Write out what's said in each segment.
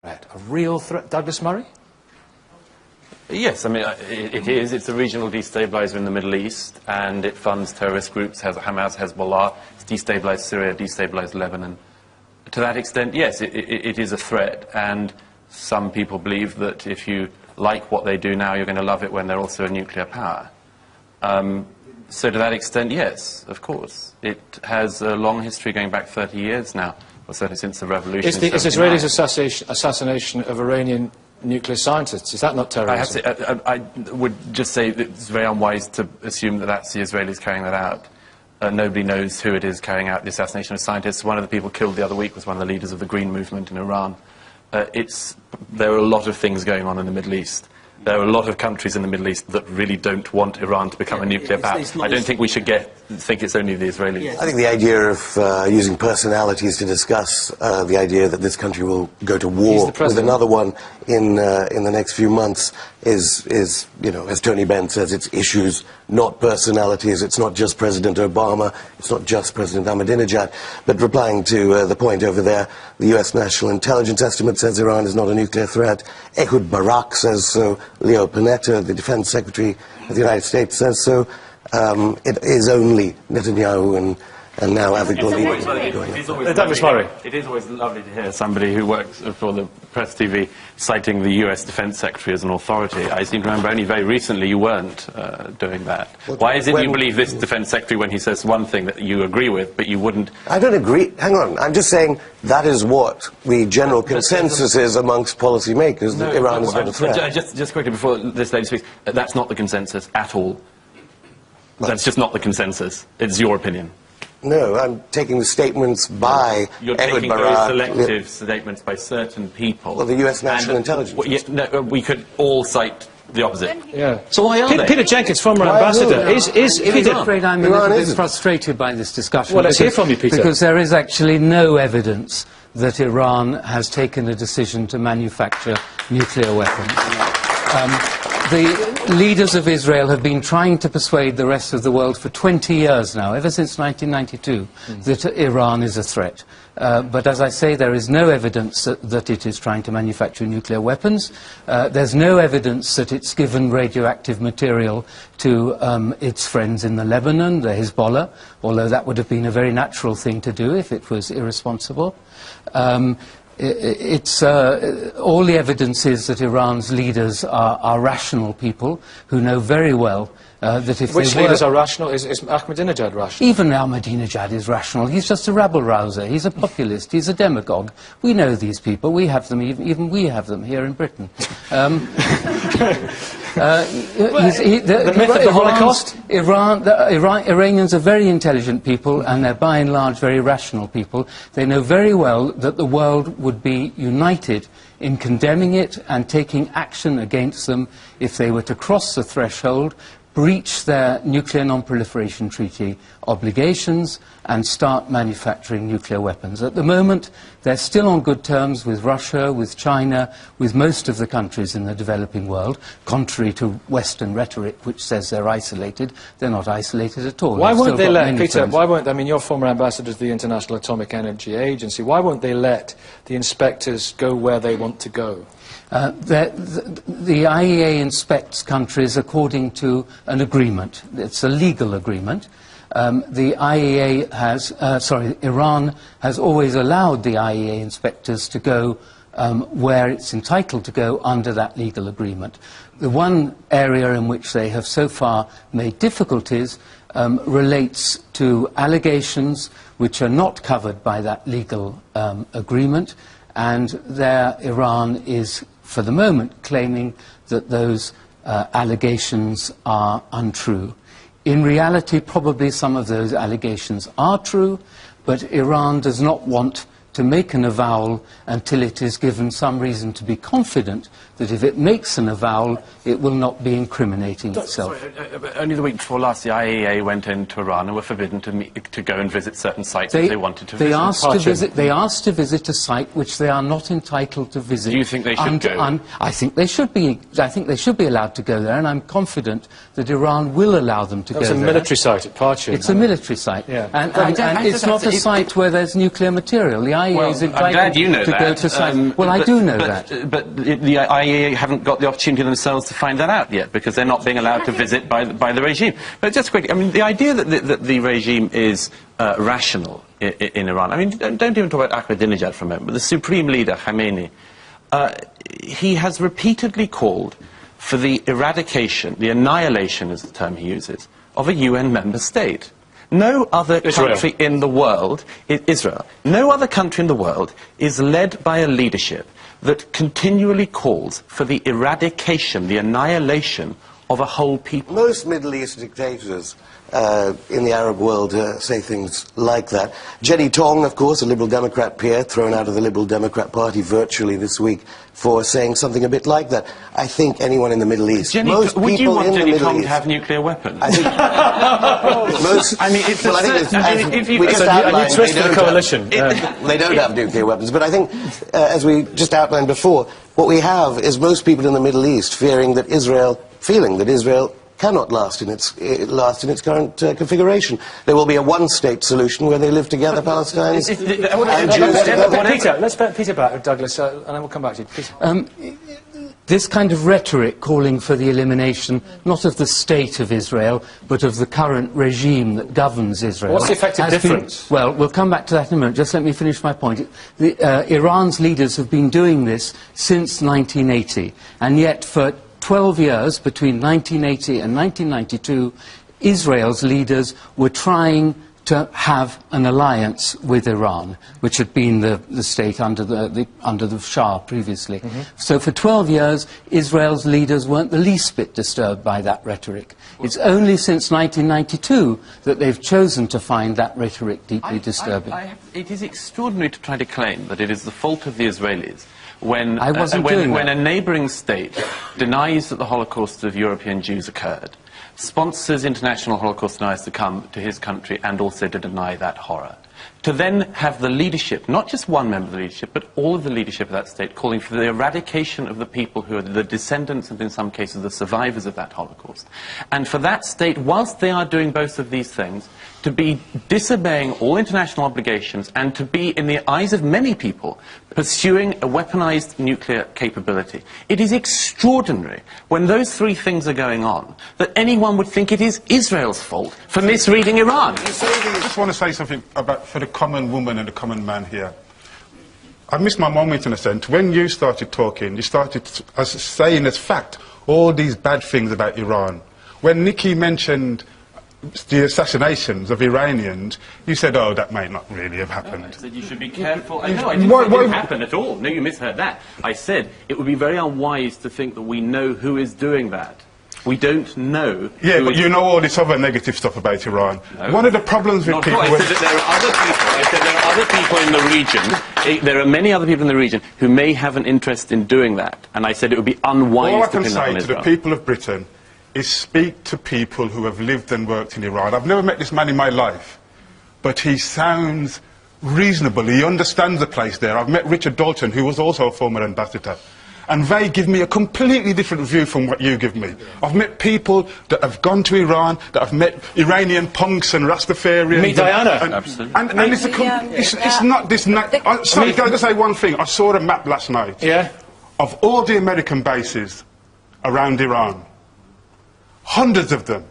A real threat. Douglas Murray? Yes, I mean, it is. It's a regional destabilizer in the Middle East, and it funds terrorist groups, Hamas, Hezbollah. It's destabilized Syria, destabilized Lebanon. To that extent, yes, it is a threat, and some people believe that if you like what they do now, you're going to love it when they're also a nuclear power. So to that extent, yes, of course. It has a long history going back 30 years now, or certainly since the revolution. Is Israeli's assassination of Iranian nuclear scientists, is that not terrorism? I would just say that it's very unwise to assume that that's the Israelis carrying that out. Nobody knows who it is carrying out the assassination of scientists. One of the people killed the other week was one of the leaders of the Green Movement in Iran. There are a lot of things going on in the Middle East. There are a lot of countries in the Middle East that really don't want Iran to become a nuclear power. I don't think we should think it's only the Israelis. I think the idea of using personalities to discuss the idea that this country will go to war with another one in the next few months is, you know, as Tony Benn says, it's issues, not personalities. It's not just President Obama. It's not just President Ahmadinejad. But replying to the point over there, the U.S. National Intelligence Estimate says Iran is not a nuclear threat. Ehud Barak says so. Leo Panetta, the Defense Secretary of the United States, says so. It is only Netanyahu and now Avigdor. Douglas Murray. It is always lovely to hear somebody who works for the Press TV citing the US Defense Secretary as an authority. I seem to remember only very recently you weren't doing that. Why is it you believe this Defense Secretary when he says one thing that you agree with, but you wouldn't? I don't agree. Hang on. I'm just saying that is what the general consensus is amongst policymakers, that Iran is not a threat. Just quickly before this lady speaks, that's not the consensus at all. That's just not the consensus. It's your opinion. No, I'm taking the statements by You're Ehud taking Barak, those selective statements by certain people. Well, the U.S. National Intelligence. We could all cite the opposite. Yeah. So why are they? Peter Jenkins, former ambassador, I'm afraid I'm a little bit frustrated by this discussion. Well, let's hear from you, Peter. Because there is actually no evidence that Iran has taken a decision to manufacture nuclear weapons. The leaders of Israel have been trying to persuade the rest of the world for 20 years now, ever since 1992, that Iran is a threat. But as I say, there is no evidence that it is trying to manufacture nuclear weapons. There's no evidence that it's given radioactive material to its friends in the Lebanon, the Hezbollah, although that would have been a very natural thing to do if it was irresponsible. All the evidence is that Iran's leaders are rational people who know very well that if Which leaders are rational? Is Ahmadinejad rational? Even Ahmadinejad is rational. He's just a rabble-rouser. He's a populist. He's a demagogue. We know these people. We have them. Even we have them here in Britain. The myth of the Holocaust? Iranians are very intelligent people, and they're by and large very rational people. They know very well that the world would be united in condemning it and taking action against them if they were to cross the threshold, breach their nuclear non-proliferation treaty obligations and start manufacturing nuclear weapons. At the moment, they're still on good terms with Russia, with China, with most of the countries in the developing world, contrary to Western rhetoric which says they're isolated. They're not isolated at all. Why won't they let, Peter, I mean, you're former ambassador to the International Atomic Energy Agency, why won't they let the inspectors go where they want to go? The IAEA inspects countries according to an agreement. It's a legal agreement. The IAEA has, Iran has always allowed the IAEA inspectors to go where it's entitled to go under that legal agreement. The one area in which they have so far made difficulties relates to allegations which are not covered by that legal agreement, and there Iran is, for the moment, claiming that those allegations are untrue. In reality, probably some of those allegations are true, but Iran does not want to make an avowal until it is given some reason to be confident that if it makes an avowal, it will not be incriminating itself. Sorry, only the week before last, the IAEA went into Iran and were forbidden to go and visit certain sites if they wanted to visit. They asked to visit a site which they are not entitled to visit. Do you think they should go? I think they should be. I think they should be allowed to go there, and I'm confident that Iran will allow them to go there. It's a military site at Parchin. It's a military site, yeah. and it's not a site where there's nuclear material. The IEA is entitled I'm glad you know to that. go to science. Well, I do know that. But the IEA haven't got the opportunity themselves to find that out yet, because they're not being allowed to visit by the regime. But just quickly, I mean, the idea that the regime is rational in Iran, I mean, don't even talk about Ahmadinejad for a moment, but the supreme leader, Khamenei, he has repeatedly called for the eradication, the annihilation is the term he uses, of a UN member state. No other country in the world, Israel, no other country in the world is led by a leadership that continually calls for the eradication, the annihilation of a whole people. Most Middle East dictators in the Arab world say things like that. Jenny Tong, of course, a Liberal Democrat peer, thrown out of the Liberal Democrat Party virtually this week for saying something a bit like that. I think anyone in the Middle East... Would you want Jenny Tong to have nuclear weapons? I think most... I mean, it's... Well, I think if you we just outlined, twist the coalition. They don't have nuclear weapons. But I think, as we just outlined before, what we have is most people in the Middle East fearing that Israel cannot last in its current configuration. There will be a one-state solution where they live together, Palestinians and Jews together. Peter, let's put Peter back, Douglas, and then we'll come back to you. Peter. This kind of rhetoric calling for the elimination, not of the state of Israel, but of the current regime that governs Israel. What's the effective difference? Well, we'll come back to that in a minute. Just let me finish my point. Iran's leaders have been doing this since 1980, and yet for 12 years, between 1980 and 1992, Israel's leaders were trying to have an alliance with Iran, which had been the state under the Shah previously. So for 12 years, Israel's leaders weren't the least bit disturbed by that rhetoric. It's only since 1992 that they've chosen to find that rhetoric deeply disturbing. It is extraordinary to try to claim that it is the fault of the Israelis when a neighbouring state denies that the Holocaust of European Jews occurred, sponsors international Holocaust deniers to come to his country and also to deny that horror. To then have the leadership, not just one member of the leadership, but all of the leadership of that state calling for the eradication of the people who are the descendants and in some cases the survivors of that Holocaust. And for that state, whilst they are doing both of these things, to be disobeying all international obligations and to be, in the eyes of many people, pursuing a weaponized nuclear capability. It is extraordinary, when those three things are going on, that anyone would think it is Israel's fault for misreading Iran. I just want to say something for the common woman and the common man here. I missed my moment in a sense. When you started talking, you started saying as fact all these bad things about Iran. When Nikki mentioned the assassinations of Iranians, you said, oh, that may not really have happened. I said you should be careful. I know, I didn't say it didn't happen at all. No, you misheard that. I said it would be very unwise to think that we know who is doing that. We don't know. Yeah, but you know all this other negative stuff about Iran. No. One of the problems with people... I said that there are other people in the region. There are many other people in the region who may have an interest in doing that. And I said it would be unwise to pin that on Israel. All I can say to the people of Britain is speak to people who have lived and worked in Iran. I've never met this man in my life, but he sounds reasonable. He understands the place there. I've met Richard Dalton, who was also a former ambassador, and they give me a completely different view from what you give me. I've met people that have gone to Iran, that have met Iranian punks and Rastafarians. Meet Diana. Absolutely. And it's not this... Sorry, can I just say one thing? I saw a map last night of all the American bases around Iran. Hundreds of them,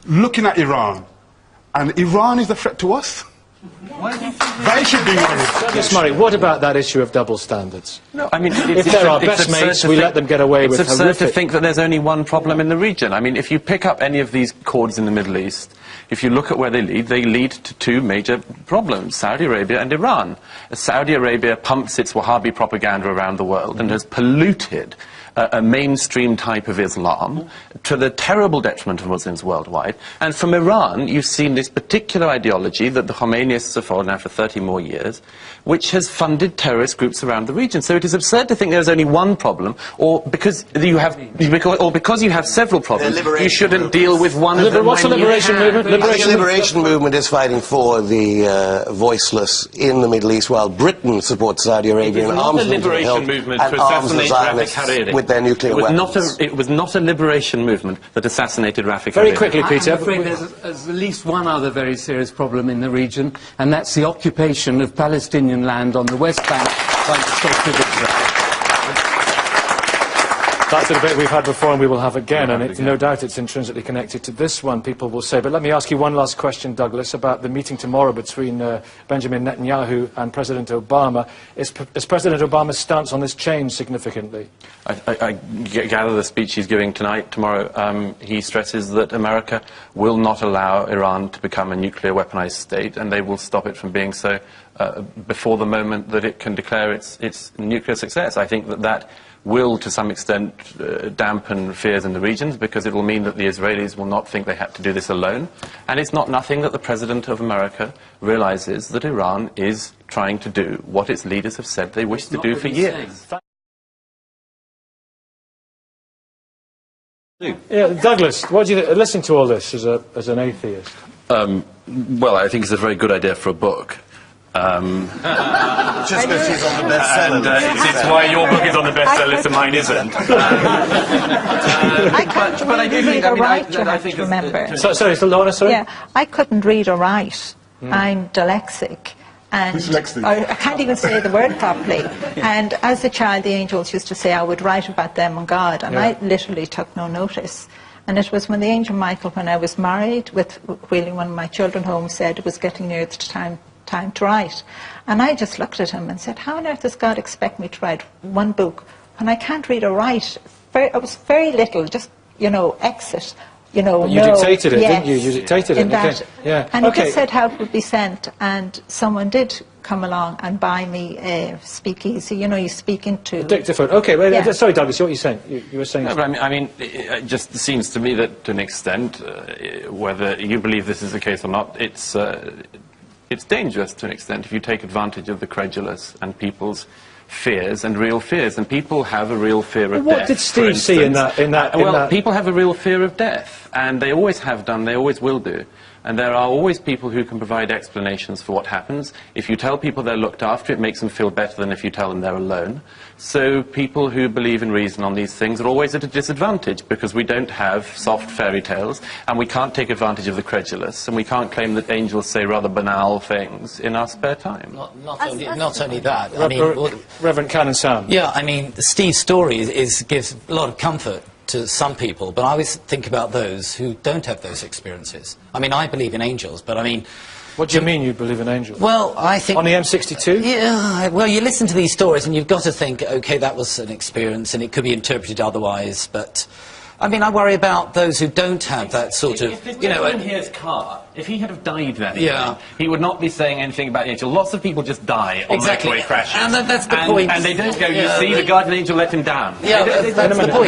looking at Iran, and Iran is a threat to us. They should be worried. Douglas Murray, what about that issue of double standards? No, I mean, if they're our best mates, we let them get away with horrific... It's absurd to think that there's only one problem in the region. I mean, if you pick up any of these chords in the Middle East, if you look at where they lead to two major problems, Saudi Arabia and Iran. Saudi Arabia pumps its Wahhabi propaganda around the world and has polluted a mainstream type of Islam to the terrible detriment of Muslims worldwide. And from Iran, you've seen this particular ideology that the Khomeinists have followed now for 30 more years, which has funded terrorist groups around the region. So it is absurd to think there's only one problem, or because you have several problems, you shouldn't deal with one of them. What's the liberation movement? The liberation movement is fighting for the voiceless in the Middle East, while Britain supports Saudi Arabia and arms liberation movement to assassinate Rafiq Hariri. their nuclear weapons. It was not a liberation movement that assassinated Rafik Very Hariri. quickly, Peter. I'm afraid there's at least one other very serious problem in the region, and that's the occupation of Palestinian land on the West Bank by the State of Israel. That's a debate we've had before and we will have again, and no doubt it's intrinsically connected to this one, people will say. But let me ask you one last question, Douglas, about the meeting tomorrow between Benjamin Netanyahu and President Obama. Is President Obama's stance on this changed significantly? I gather the speech he's giving tomorrow, he stresses that America will not allow Iran to become a nuclear weaponized state, and they will stop it from being so before the moment that it can declare its nuclear success. I think that will, to some extent, dampen fears in the regions, because it will mean that the Israelis will not think they have to do this alone. And it's not nothing that the President of America realizes that Iran is trying to do what its leaders have said they wish to do for years. Yeah, Douglas, what do you listen to all this as an atheist? Well, I think it's a very good idea for a book. Just because she's on the bestseller list. It's why your book is on the bestseller list and mine isn't. I can't read or write, you have to remember. Sorry, Lorna, sorry? Yeah, I couldn't read or write. I'm dyslexic. And I can't even say the word properly. And as a child, the angels used to say I would write about them and God, and I literally took no notice. And it was when the angel Michael, when I was married, with wheeling one of my children home, said it was getting near the time to write. And I just looked at him and said, how on earth does God expect me to write one book when I can't read or write? I was very little, just, exit. But you dictated it, didn't you? You dictated it. That. Yeah. And he just said how it would be sent, and someone did come along and buy me a speakeasy. You speak into... Dictaphone. Okay, well, sorry, Douglas, what were you saying? You were saying... No, but I mean, it just seems to me that, to an extent, whether you believe this is the case or not, it's dangerous to an extent if you take advantage of the credulous and people's fears and real fears. And people have a real fear of death. What did Steve see in that? People have a real fear of death, and they always have done, they always will do. And there are always people who can provide explanations for what happens. If you tell people they're looked after, it makes them feel better than if you tell them they're alone. So people who believe in reason on these things are always at a disadvantage, because we don't have soft fairy tales, and we can't take advantage of the credulous, and we can't claim that angels say rather banal things in our spare time. Not only that. I mean, Reverend Canon Sam. Yeah, I mean, Steve's story gives a lot of comfort to some people, but I always think about those who don't have those experiences. I mean, I believe in angels, but I mean... What do you mean you believe in angels? Well, I think... On the M62? Yeah, well, you listen to these stories and you've got to think, OK, that was an experience and it could be interpreted otherwise, but... I mean, I worry about those who don't have that sort of... If here's Carr, if he had have died that evening, he would not be saying anything about the angel. Lots of people just die on motorway crashes. And that's the point. And they don't go, you see, the guardian angel let him down. Yeah, that's the point.